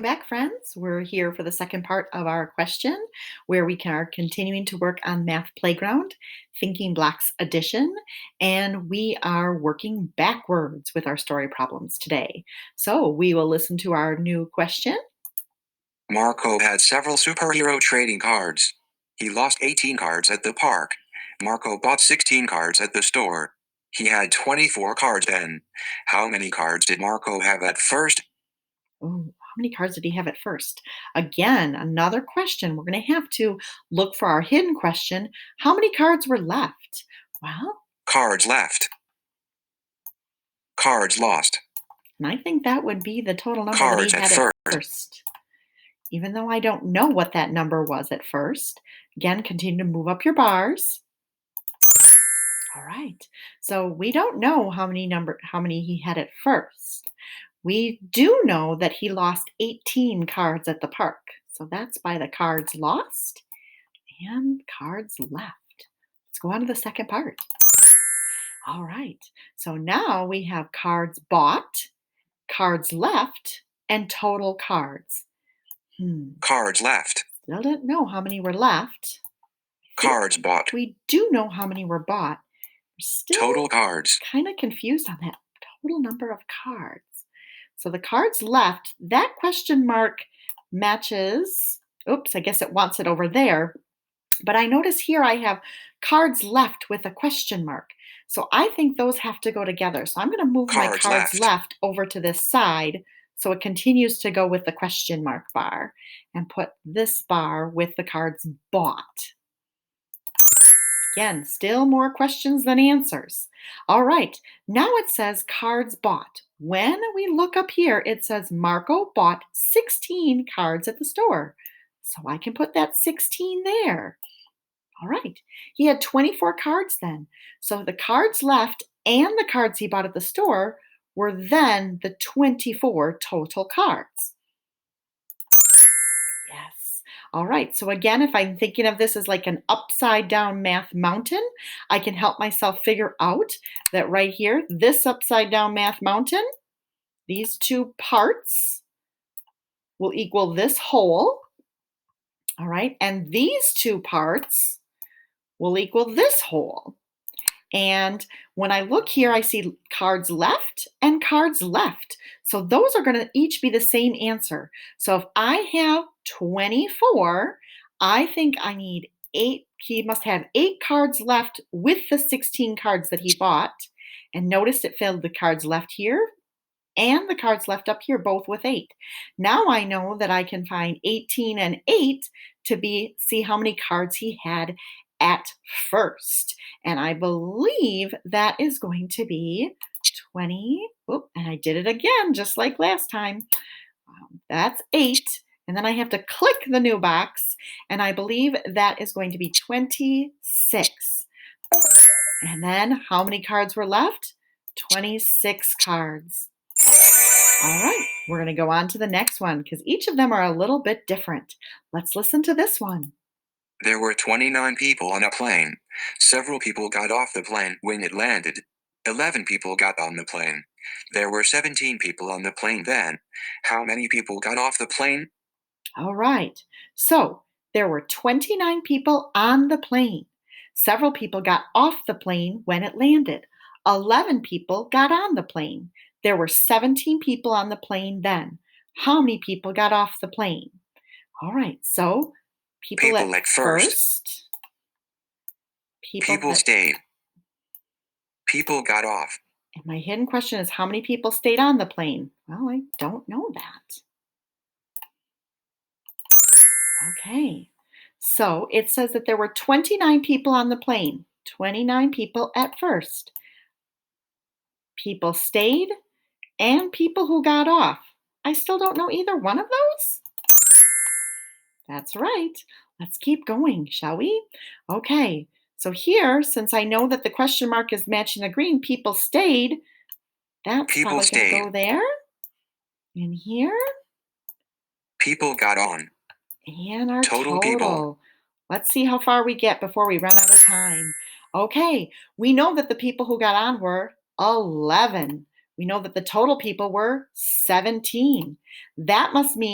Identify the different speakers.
Speaker 1: Back, friends. We're here for the second part of our question where we are continuing to work on Math Playground, Thinking Blocks Addition, and we are working backwards with our story problems today. So we will listen to our new question.
Speaker 2: Marco had several superhero trading cards. He lost 18 cards at the park. Marco bought 16 cards at the store. He had 24 cards then. How many cards did Marco have at first?
Speaker 1: Oh, how many cards did he have at first? Again, another question. We're going to have to look for our hidden question. How many cards were left? Well,
Speaker 2: Cards left. Cards lost.
Speaker 1: and I think that would be the total number that he
Speaker 2: Cards at
Speaker 1: had at
Speaker 2: first.
Speaker 1: first. Even though I don't know what that number was at first. Again, continue to move up your bars. All right. So we don't know how many he had at first. We do know that he lost 18 cards at the park. So that's by the cards lost and cards left. Let's go on to the second part. All right. So now we have cards bought, cards left, and total cards.
Speaker 2: Cards left.
Speaker 1: Still don't know how many were left.
Speaker 2: Cards bought.
Speaker 1: We do know how many were bought. We're still
Speaker 2: Total cards.
Speaker 1: kind of confused on that total number of cards. So the cards left, that question mark matches. Oops, I guess it wants it over there. But I notice here I have cards left with a question mark. So I think those have to go together. So I'm going to move my
Speaker 2: Cards
Speaker 1: cards
Speaker 2: left.
Speaker 1: left over to this side so it continues to go with the question mark bar and put this bar with the cards bought. Again, still more questions than answers. All right, now it says cards bought. When we look up here, it says Marco bought 16 cards at the store. So I can put that 16 there. All right, he had 24 cards then. So the cards left and the cards he bought at the store were then the 24 total cards. Yes. All right. So again, if I'm thinking of this as like an upside down math mountain, I can help myself figure out that right here, this upside down math mountain, these two parts will equal this whole. All right. And these two parts will equal this whole. And when I look here, I see cards left and cards left. So those are going to each be the same answer. So if I have 24, I think I need 8. He must have 8 cards left with the 16 cards that he bought. And notice it filled the cards left here and the cards left up here, both with 8. Now I know that I can find 18 and 8 to see how many cards he had at first. And I believe that is going to be 20. Oh, and I did it again, just like last time. That's 8. And then I have to click the new box. And I believe that is going to be 26. And then how many cards were left? 26 cards. All right, we're going to go on to the next one because each of them are a little bit different. Let's listen to this one.
Speaker 2: There were 29 people on a plane. Several people got off the plane when it landed. 11 people got on the plane. There were 17 people on the plane then. How many people got off the plane?
Speaker 1: All right, so there were 29 people on the plane. Several people got off the plane when it landed. 11 people got on the plane. There were 17 people on the plane then. How many people got off the plane? All right, so people at first.
Speaker 2: People stayed. People got off.
Speaker 1: And my hidden question is how many people stayed on the plane? Well, I don't know that. Okay, so it says that there were 29 people on the plane. 29 people at first. People stayed and people who got off. I still don't know either one of those. That's right. Let's keep going, shall we? Okay, so here, since I know that the question mark is matching the green, people stayed. That's
Speaker 2: People
Speaker 1: probably going to
Speaker 2: stayed.
Speaker 1: go there. And here.
Speaker 2: People got on.
Speaker 1: And our
Speaker 2: Total people.
Speaker 1: Let's see how far we get before we run out of time. Okay, we know that the people who got on were 11. We know that the total people were 17. That must mean